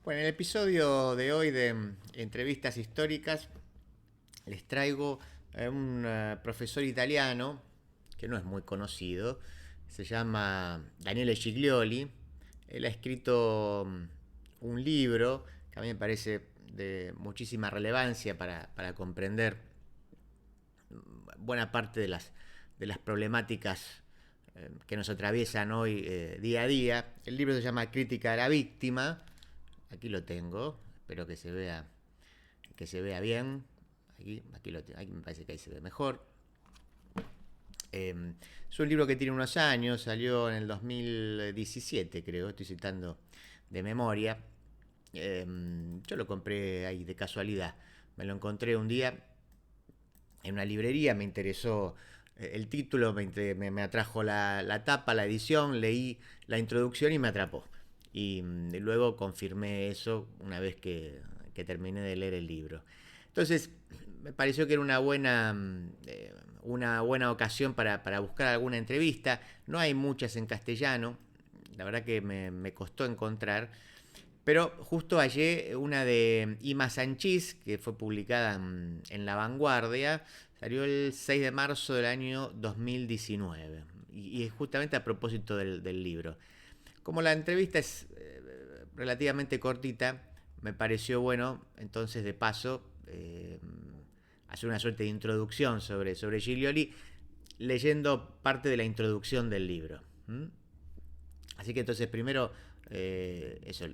Bueno, en el episodio de hoy de entrevistas históricas les traigo a un profesor italiano que no es muy conocido, se llama Daniele Giglioli. Él ha escrito un libro que a mí me parece de muchísima relevancia para comprender buena parte de las problemáticas que nos atraviesan hoy día a día. El libro se llama Crítica de la Víctima. Aquí lo tengo, espero que se vea bien. Aquí me parece que ahí se ve mejor. Es un libro que tiene unos años, salió en el 2017, creo, estoy citando de memoria. Yo lo compré ahí de casualidad. Me lo encontré un día en una librería, me interesó el título, me atrajo la tapa, la edición, leí la introducción y me atrapó. Y luego confirmé eso una vez que terminé de leer el libro. Entonces, me pareció que era una buena ocasión para buscar alguna entrevista. No hay muchas en castellano, la verdad que me costó encontrar. Pero justo hallé una de Ima Sanchís, que fue publicada en La Vanguardia, salió el 6 de marzo del año 2019. Y es justamente a propósito del libro. Como la entrevista es relativamente cortita, me pareció bueno, entonces de paso, hacer una suerte de introducción sobre Giglioli, leyendo parte de la introducción del libro. Así que entonces primero eso,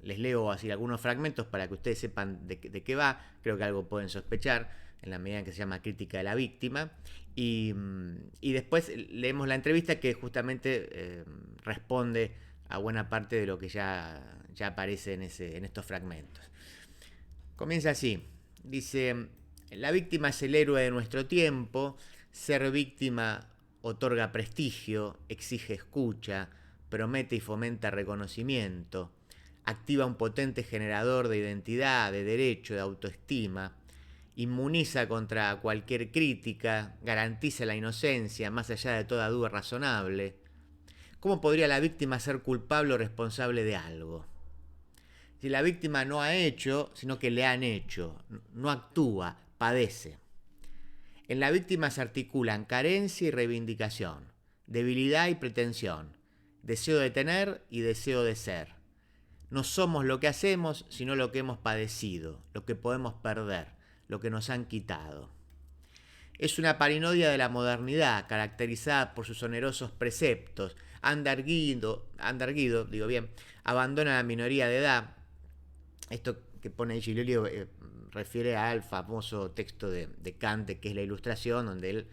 les leo así algunos fragmentos para que ustedes sepan de qué va. Creo que algo pueden sospechar en la medida en que se llama Crítica de la Víctima. Y después leemos la entrevista que justamente responde a buena parte de lo que ya aparece en estos fragmentos. Comienza así. Dice, la víctima es el héroe de nuestro tiempo. Ser víctima otorga prestigio, exige escucha, promete y fomenta reconocimiento, activa un potente generador de identidad, de derecho, de autoestima, inmuniza contra cualquier crítica, garantiza la inocencia más allá de toda duda razonable. ¿Cómo podría la víctima ser culpable o responsable de algo? Si la víctima no ha hecho, sino que le han hecho, no actúa, padece. En la víctima se articulan carencia y reivindicación, debilidad y pretensión, deseo de tener y deseo de ser. No somos lo que hacemos, sino lo que hemos padecido, lo que podemos perder, lo que nos han quitado. Es una parinodia de la modernidad, caracterizada por sus onerosos preceptos. Anderguido, digo bien, abandona la minoría de edad. Esto que pone Giglioli refiere al famoso texto de Kant, que es la Ilustración, donde él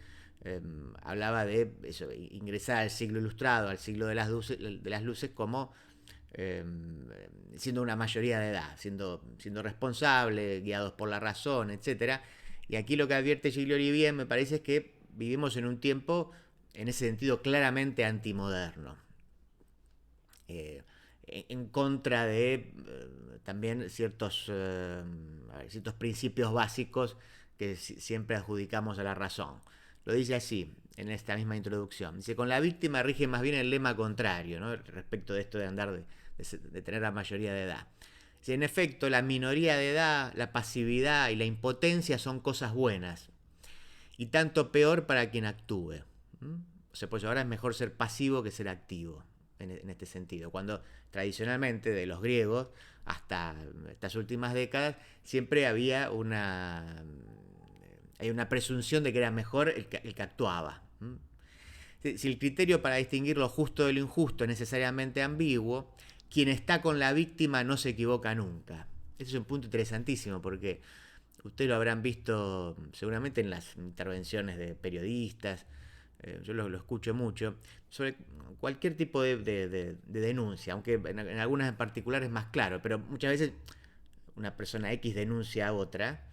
hablaba de eso, ingresar al siglo ilustrado, al siglo de las luces como siendo una mayoría de edad, siendo responsable, guiados por la razón, etcétera. Y aquí lo que advierte Giglioli bien, me parece, es que vivimos en un tiempo, en ese sentido, claramente antimoderno. En contra de también ciertos principios básicos que siempre adjudicamos a la razón. Lo dice así, en esta misma introducción. Dice, con la víctima rige más bien el lema contrario, ¿no? Respecto de esto de andar de tener la mayoría de edad. Dice, en efecto, la minoría de edad, la pasividad y la impotencia son cosas buenas. Y tanto peor para quien actúe. O sea, pues ahora es mejor ser pasivo que ser activo en este sentido. Cuando tradicionalmente de los griegos hasta estas últimas décadas siempre hay una presunción de que era mejor el que actuaba. Si el criterio para distinguir lo justo de lo injusto es necesariamente ambiguo, quien está con la víctima no se equivoca nunca. Ese es un punto interesantísimo porque ustedes lo habrán visto seguramente en las intervenciones de periodistas, yo lo escucho mucho, sobre cualquier tipo de denuncia, aunque en algunas en particular es más claro, pero muchas veces una persona X denuncia a otra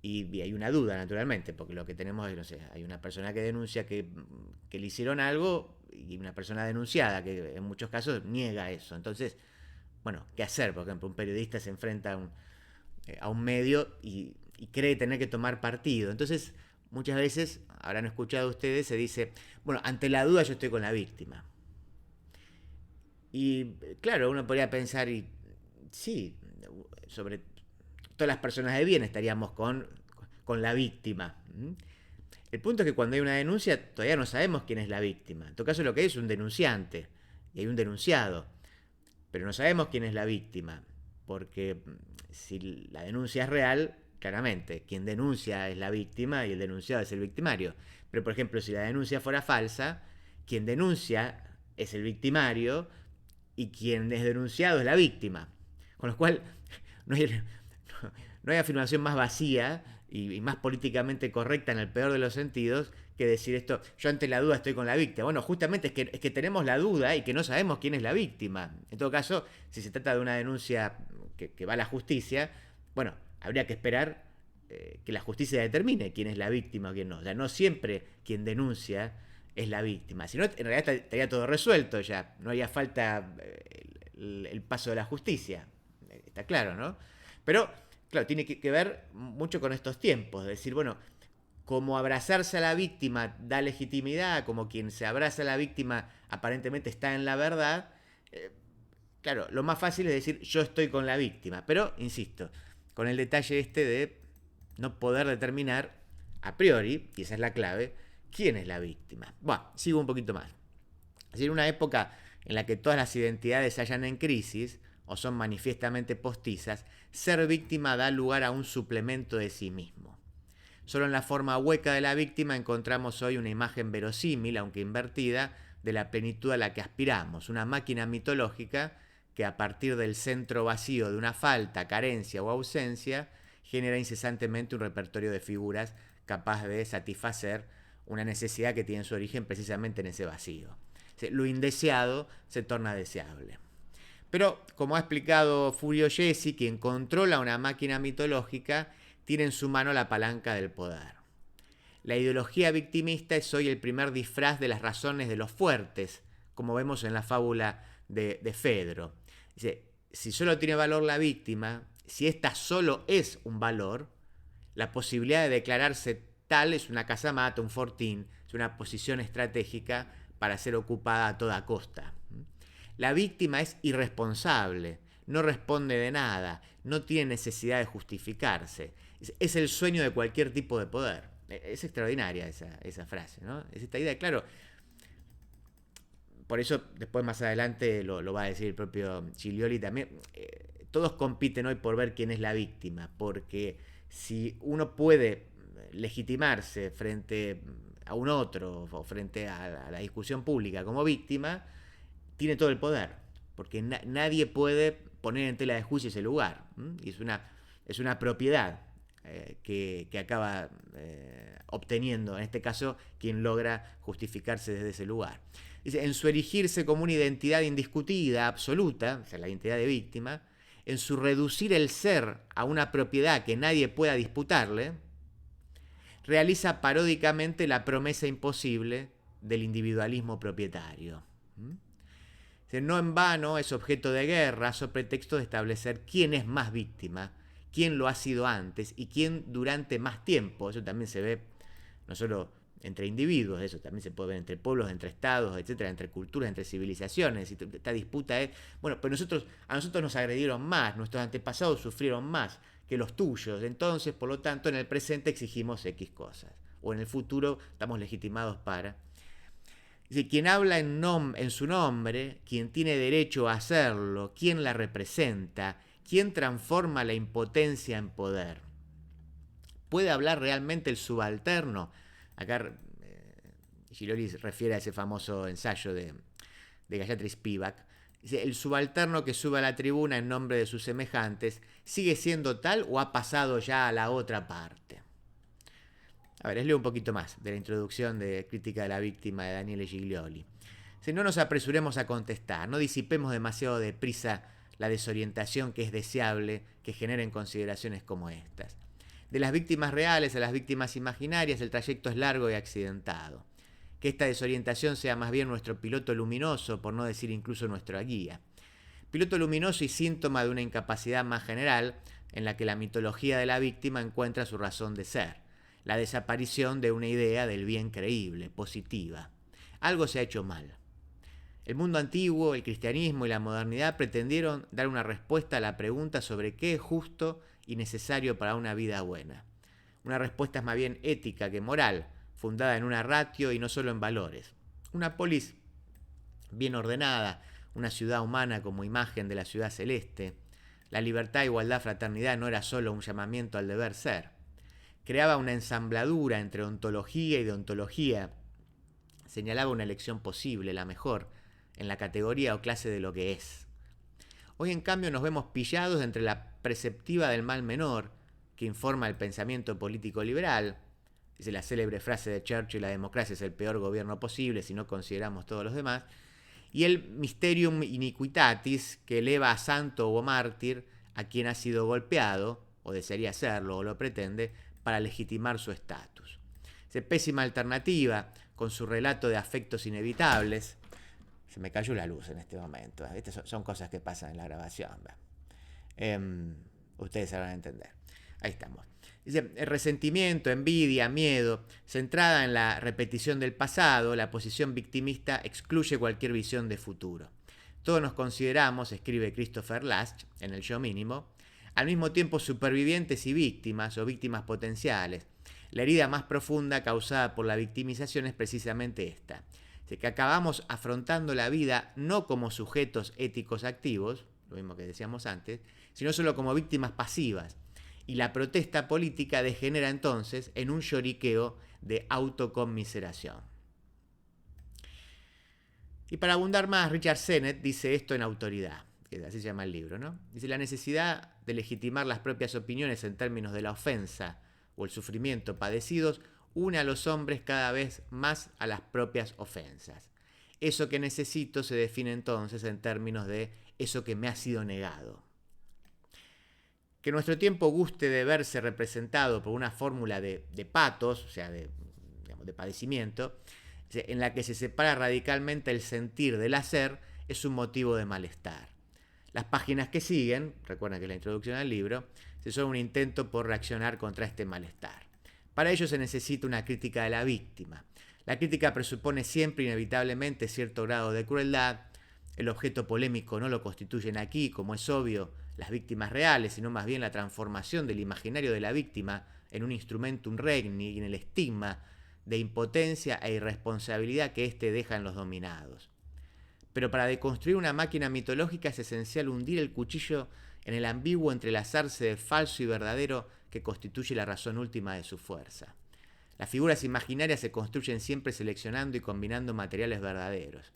y hay una duda, naturalmente, porque lo que tenemos es, no sé, hay una persona que denuncia que le hicieron algo y una persona denunciada que en muchos casos niega eso. Entonces, bueno, ¿qué hacer? Por ejemplo, un periodista se enfrenta a un medio y cree tener que tomar partido. Entonces, muchas veces, habrán escuchado ustedes, se dice, bueno, ante la duda yo estoy con la víctima. Y claro, uno podría pensar, y sí, sobre todas las personas de bien estaríamos con la víctima. El punto es que cuando hay una denuncia todavía no sabemos quién es la víctima. En todo caso lo que hay es un denunciante y hay un denunciado, pero no sabemos quién es la víctima, porque si la denuncia es real, claramente, quien denuncia es la víctima y el denunciado es el victimario. Pero por ejemplo, si la denuncia fuera falsa, quien denuncia es el victimario y quien es denunciado es la víctima. Con lo cual, no hay, no hay afirmación más vacía y más políticamente correcta en el peor de los sentidos que decir esto, yo ante la duda estoy con la víctima. Bueno, justamente es que tenemos la duda y que no sabemos quién es la víctima. En todo caso, si se trata de una denuncia que va a la justicia, bueno, habría que esperar que la justicia determine quién es la víctima o quién no. O sea, no siempre quien denuncia es la víctima. Si no, en realidad estaría todo resuelto ya. No haría falta el paso de la justicia. Está claro, ¿no? Pero, claro, tiene que ver mucho con estos tiempos. Es decir, bueno, como abrazarse a la víctima da legitimidad, como quien se abraza a la víctima aparentemente está en la verdad, claro, lo más fácil es decir yo estoy con la víctima. Pero, insisto, con el detalle este de no poder determinar a priori, y esa es la clave, quién es la víctima. Bueno, sigo un poquito más. Es decir, una época en la que todas las identidades se hallan en crisis o son manifiestamente postizas, ser víctima da lugar a un suplemento de sí mismo. Solo en la forma hueca de la víctima encontramos hoy una imagen verosímil, aunque invertida, de la plenitud a la que aspiramos, una máquina mitológica que a partir del centro vacío de una falta, carencia o ausencia, genera incesantemente un repertorio de figuras capaz de satisfacer una necesidad que tiene su origen precisamente en ese vacío. Lo indeseado se torna deseable. Pero, como ha explicado Furio Jesi, quien controla una máquina mitológica tiene en su mano la palanca del poder. La ideología victimista es hoy el primer disfraz de las razones de los fuertes, como vemos en la fábula de Fedro. Dice, si solo tiene valor la víctima, si ésta solo es un valor, la posibilidad de declararse tal es una casamata, un fortín, es una posición estratégica para ser ocupada a toda costa. La víctima es irresponsable, no responde de nada, no tiene necesidad de justificarse. Es el sueño de cualquier tipo de poder. Es extraordinaria esa frase, ¿no? Es esta idea, claro. Por eso, después más adelante lo va a decir el propio Giglioli también. Todos compiten hoy por ver quién es la víctima, porque si uno puede legitimarse frente a un otro o frente a la discusión pública como víctima, tiene todo el poder, porque nadie puede poner en tela de juicio ese lugar. Y es una propiedad que acaba obteniendo, en este caso, quien logra justificarse desde ese lugar. Dice, en su erigirse como una identidad indiscutida, absoluta, o sea, la identidad de víctima, en su reducir el ser a una propiedad que nadie pueda disputarle, realiza paródicamente la promesa imposible del individualismo propietario. No en vano es objeto de guerra sobre pretexto de establecer quién es más víctima, quién lo ha sido antes y quién durante más tiempo. Eso también se ve no solo entre individuos, eso también se puede ver entre pueblos, entre estados, etcétera, entre culturas, entre civilizaciones. Esta disputa es, bueno, pero a nosotros nos agredieron más, nuestros antepasados sufrieron más que los tuyos, entonces, por lo tanto, en el presente exigimos X cosas, o en el futuro estamos legitimados para. Dice, quien habla en su nombre, quien tiene derecho a hacerlo, quien la representa, quien transforma la impotencia en poder. ¿Puede hablar realmente el subalterno? Acá Giglioli refiere a ese famoso ensayo de Gayatri Spivak. Dice, el subalterno que sube a la tribuna en nombre de sus semejantes, ¿sigue siendo tal o ha pasado ya a la otra parte? A ver, les leo un poquito más de la introducción de Crítica de la Víctima de Daniele Giglioli. Dice, no nos apresuremos a contestar, no disipemos demasiado deprisa la desorientación que es deseable que generen consideraciones como estas. De las víctimas reales a las víctimas imaginarias el trayecto es largo y accidentado. Que esta desorientación sea más bien nuestro piloto luminoso, por no decir incluso nuestra guía. Piloto luminoso y síntoma de una incapacidad más general en la que la mitología de la víctima encuentra su razón de ser. La desaparición de una idea del bien creíble, positiva. Algo se ha hecho mal. El mundo antiguo, el cristianismo y la modernidad pretendieron dar una respuesta a la pregunta sobre qué es justo y necesario para una vida buena. Una respuesta es más bien ética que moral, fundada en una ratio y no solo en valores. Una polis bien ordenada, una ciudad humana como imagen de la ciudad celeste. La libertad, igualdad, fraternidad no era solo un llamamiento al deber ser. Creaba una ensambladura entre ontología y deontología. Señalaba una elección posible, la mejor, en la categoría o clase de lo que es. Hoy, en cambio, nos vemos pillados entre la perceptiva del mal menor, que informa el pensamiento político liberal. Dice la célebre frase de Churchill: la democracia es el peor gobierno posible si no consideramos todos los demás. Y el mysterium iniquitatis, que eleva a santo o mártir a quien ha sido golpeado, o desearía serlo, o lo pretende, para legitimar su estatus. Es pésima alternativa, con su relato de afectos inevitables. Se me cayó la luz en este momento. Estas son cosas que pasan en la grabación. Ustedes se van a entender. Ahí estamos. Dice, el resentimiento, envidia, miedo, centrada en la repetición del pasado, la posición victimista excluye cualquier visión de futuro. Todos nos consideramos, escribe Christopher Lasch en El Yo Mínimo, al mismo tiempo supervivientes y víctimas o víctimas potenciales. La herida más profunda causada por la victimización es precisamente esta. Que acabamos afrontando la vida no como sujetos éticos activos, lo mismo que decíamos antes, sino solo como víctimas pasivas. Y la protesta política degenera entonces en un lloriqueo de autoconmiseración. Y para abundar más, Richard Sennett dice esto en Autoridad, que así se llama el libro, ¿no? Dice: la necesidad de legitimar las propias opiniones en términos de la ofensa o el sufrimiento padecidos une a los hombres cada vez más a las propias ofensas. Eso que necesito se define entonces en términos de eso que me ha sido negado. Que nuestro tiempo guste de verse representado por una fórmula de patos, o sea, de padecimiento, en la que se separa radicalmente el sentir del hacer, es un motivo de malestar. Las páginas que siguen, recuerden que es la introducción al libro, son un intento por reaccionar contra este malestar. Para ello se necesita una crítica de la víctima. La crítica presupone siempre inevitablemente cierto grado de crueldad. El objeto polémico no lo constituyen aquí, como es obvio, las víctimas reales, sino más bien la transformación del imaginario de la víctima en un instrumentum regni y en el estigma de impotencia e irresponsabilidad que éste deja en los dominados. Pero para deconstruir una máquina mitológica es esencial hundir el cuchillo en el ambiguo entrelazarse de falso y verdadero que constituye la razón última de su fuerza. Las figuras imaginarias se construyen siempre seleccionando y combinando materiales verdaderos.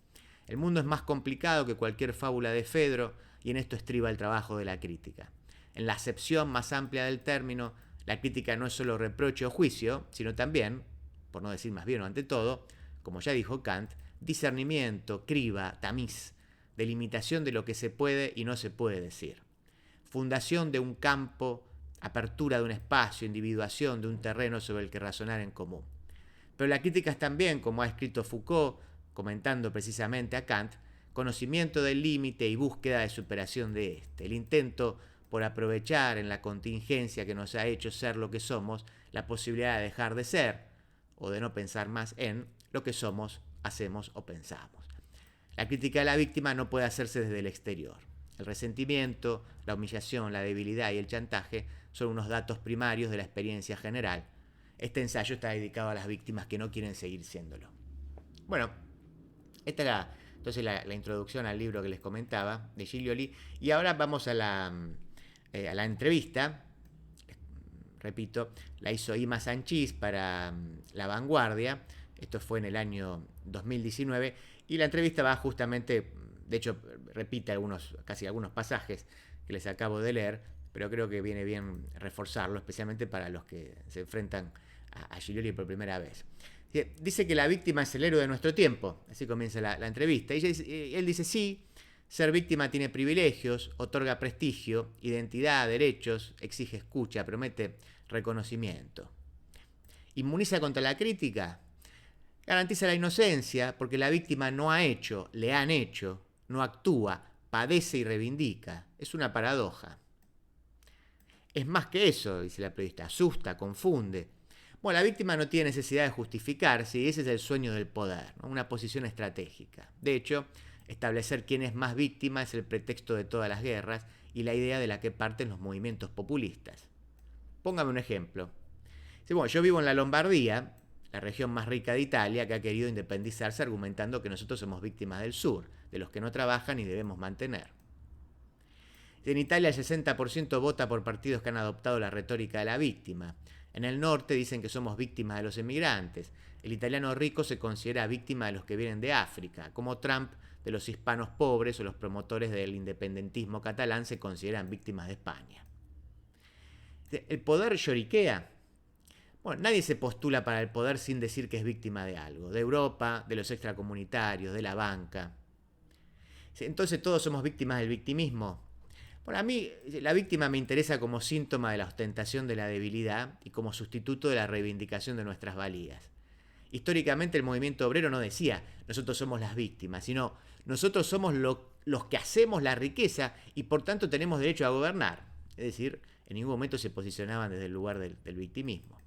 El mundo es más complicado que cualquier fábula de Fedro, y en esto estriba el trabajo de la crítica. En la acepción más amplia del término, la crítica no es solo reproche o juicio, sino también, por no decir más bien o ante todo, como ya dijo Kant, discernimiento, criba, tamiz, delimitación de lo que se puede y no se puede decir. Fundación de un campo, apertura de un espacio, individuación de un terreno sobre el que razonar en común. Pero la crítica es también, como ha escrito Foucault, comentando precisamente a Kant, conocimiento del límite y búsqueda de superación de este. El intento por aprovechar en la contingencia que nos ha hecho ser lo que somos, la posibilidad de dejar de ser, o de no pensar más en lo que somos, hacemos o pensamos. La crítica de la víctima no puede hacerse desde el exterior. El resentimiento, la humillación, la debilidad y el chantaje son unos datos primarios de la experiencia general. Este ensayo está dedicado a las víctimas que no quieren seguir siéndolo. Bueno, esta era entonces la introducción al libro que les comentaba, de Giglioli. Y ahora vamos a la entrevista. Repito, la hizo Ima Sanchís para La Vanguardia. Esto fue en el año 2019. Y la entrevista va justamente, de hecho, repite casi algunos pasajes que les acabo de leer, pero creo que viene bien reforzarlo, especialmente para los que se enfrentan a Giglioli por primera vez. Dice que la víctima es el héroe de nuestro tiempo, así comienza la entrevista. Y él dice: sí, ser víctima tiene privilegios, otorga prestigio, identidad, derechos, exige escucha, promete reconocimiento. ¿Inmuniza contra la crítica? Garantiza la inocencia, porque la víctima no ha hecho, le han hecho, no actúa, padece y reivindica. Es una paradoja. Es más que eso, dice la periodista, asusta, confunde. Bueno, la víctima no tiene necesidad de justificarse y ese es el sueño del poder, ¿no? Una posición estratégica. De hecho, Establecer quién es más víctima es el pretexto de todas las guerras y la idea de la que parten los movimientos populistas. Póngame un ejemplo. Sí, bueno, yo vivo en la Lombardía, la región más rica de Italia, que ha querido independizarse argumentando que nosotros somos víctimas del sur, de los que no trabajan y debemos mantener. En Italia el 60% vota por partidos que han adoptado la retórica de la víctima. En el norte dicen que somos víctimas de los emigrantes. El italiano rico se considera víctima de los que vienen de África, como Trump de los hispanos pobres o los promotores del independentismo catalán se consideran víctimas de España. El poder lloriquea. Bueno, nadie se postula para el poder sin decir que es víctima de algo, de Europa, de los extracomunitarios, de la banca. Entonces todos somos víctimas del victimismo. Bueno, a mí la víctima me interesa como síntoma de la ostentación de la debilidad y como sustituto de la reivindicación de nuestras valías. Históricamente el movimiento obrero no decía nosotros somos las víctimas, sino nosotros somos los que hacemos la riqueza y por tanto tenemos derecho a gobernar. Es decir, en ningún momento se posicionaban desde el lugar del victimismo.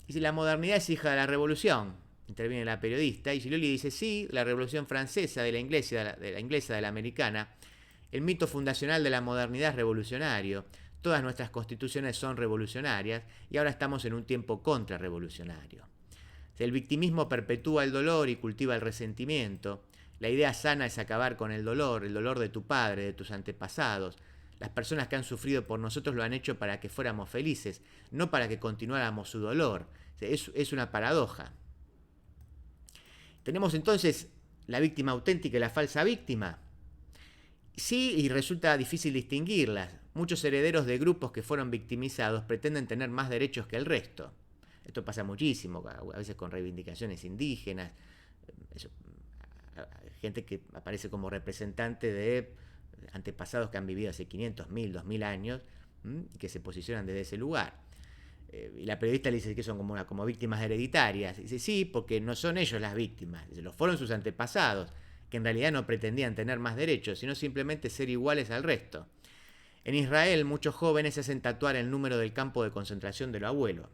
Y si la modernidad es hija de la revolución, interviene la periodista, y Giloli dice sí, la revolución francesa, de la inglesa, de la americana. El mito fundacional de la modernidad es revolucionario. Todas nuestras constituciones son revolucionarias y ahora estamos en un tiempo contrarrevolucionario. El victimismo perpetúa el dolor y cultiva el resentimiento. La idea sana es acabar con el dolor de tu padre, de tus antepasados. Las personas que han sufrido por nosotros lo han hecho para que fuéramos felices, no para que continuáramos su dolor. Es una paradoja. Tenemos entonces la víctima auténtica y la falsa víctima. Sí, y resulta difícil distinguirlas. Muchos herederos de grupos que fueron victimizados pretenden tener más derechos que el resto. Esto pasa muchísimo, a veces con reivindicaciones indígenas, gente que aparece como representante de antepasados que han vivido hace 500, 1000, 2000 años, que se posicionan desde ese lugar. Y la periodista le dice que son como víctimas hereditarias. Y dice, sí, porque no son ellos las víctimas, lo fueron sus antepasados, que en realidad no pretendían tener más derechos, sino simplemente ser iguales al resto. En Israel, muchos jóvenes se hacen tatuar el número del campo de concentración de lo abuelo.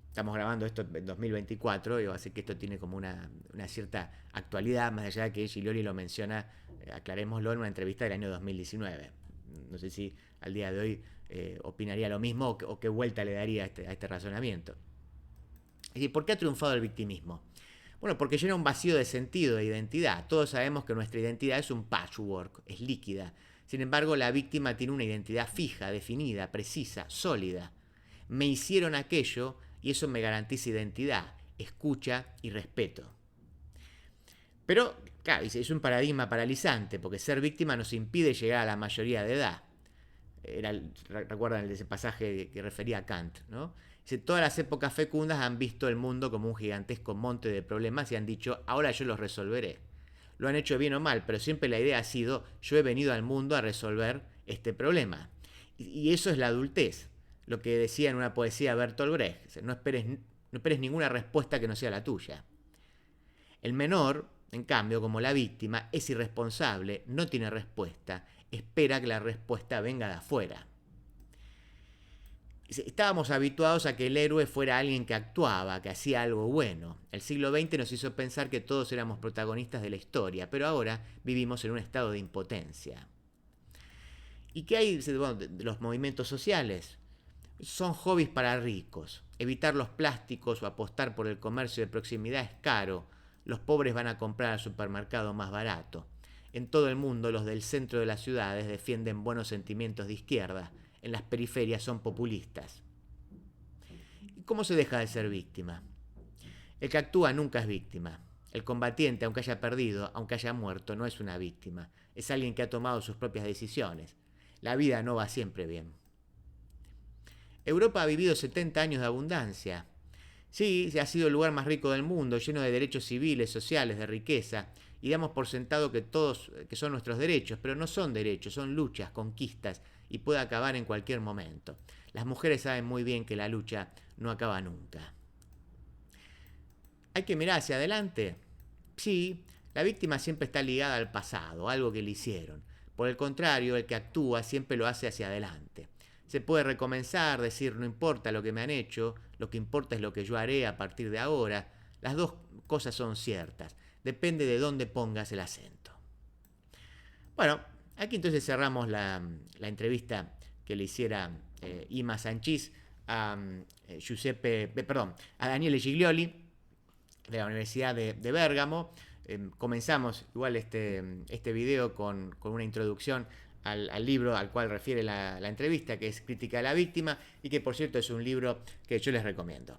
Estamos grabando esto en 2024, así que esto tiene como una cierta actualidad, más allá de que Giloli lo menciona, aclarémoslo, en una entrevista del año 2019. No sé si al día de hoy opinaría lo mismo o qué vuelta le daría a este razonamiento. ¿Y por qué ha triunfado el victimismo? Bueno, porque llena un vacío de sentido, de identidad. Todos sabemos que nuestra identidad es un patchwork, es líquida. Sin embargo, la víctima tiene una identidad fija, definida, precisa, sólida. Me hicieron aquello y eso me garantiza identidad, escucha y respeto. Pero, claro, es un paradigma paralizante, porque ser víctima nos impide llegar a la mayoría de edad. Recuerdan ese pasaje que refería a Kant, ¿no? Dice, todas las épocas fecundas han visto el mundo como un gigantesco monte de problemas y han dicho, ahora yo los resolveré. Lo han hecho bien o mal, pero siempre la idea ha sido, yo he venido al mundo a resolver este problema. Y eso es la adultez. Lo que decía en una poesía Bertolt Brecht, no esperes ninguna respuesta que no sea la tuya. El menor, en cambio, como la víctima, es irresponsable, no tiene respuesta, espera que la respuesta venga de afuera. Estábamos habituados a que el héroe fuera alguien que actuaba, que hacía algo bueno. El siglo XX nos hizo pensar que todos éramos protagonistas de la historia, pero ahora vivimos en un estado de impotencia. ¿Y qué hay de los movimientos sociales? Son hobbies para ricos. Evitar los plásticos o apostar por el comercio de proximidad es caro. Los pobres van a comprar al supermercado más barato. En todo el mundo, los del centro de las ciudades defienden buenos sentimientos de izquierda. En las periferias son populistas. ¿Y cómo se deja de ser víctima? El que actúa nunca es víctima. El combatiente, aunque haya perdido, aunque haya muerto, no es una víctima. Es alguien que ha tomado sus propias decisiones. La vida no va siempre bien. Europa ha vivido 70 años de abundancia. Sí, ha sido el lugar más rico del mundo, lleno de derechos civiles, sociales, de riqueza, y damos por sentado que son nuestros derechos, pero no son derechos, son luchas, conquistas, y puede acabar en cualquier momento. Las mujeres saben muy bien que la lucha no acaba nunca. ¿Hay que mirar hacia adelante? Sí, la víctima siempre está ligada al pasado, algo que le hicieron. Por el contrario, el que actúa siempre lo hace hacia adelante. Se puede recomenzar, decir no importa lo que me han hecho, lo que importa es lo que yo haré a partir de ahora. Las dos cosas son ciertas. Depende de dónde pongas el acento. Bueno, aquí entonces cerramos la entrevista que le hiciera Ima Sanchis a a Daniele Giglioli de la Universidad de Bérgamo. Comenzamos igual este video con una introducción al libro al cual refiere la entrevista, que es Crítica a la Víctima, y que por cierto es un libro que yo les recomiendo.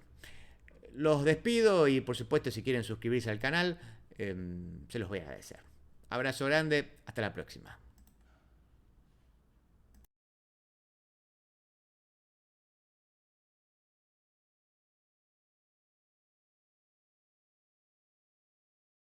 Los despido y por supuesto si quieren suscribirse al canal, se los voy a agradecer. Abrazo grande, hasta la próxima.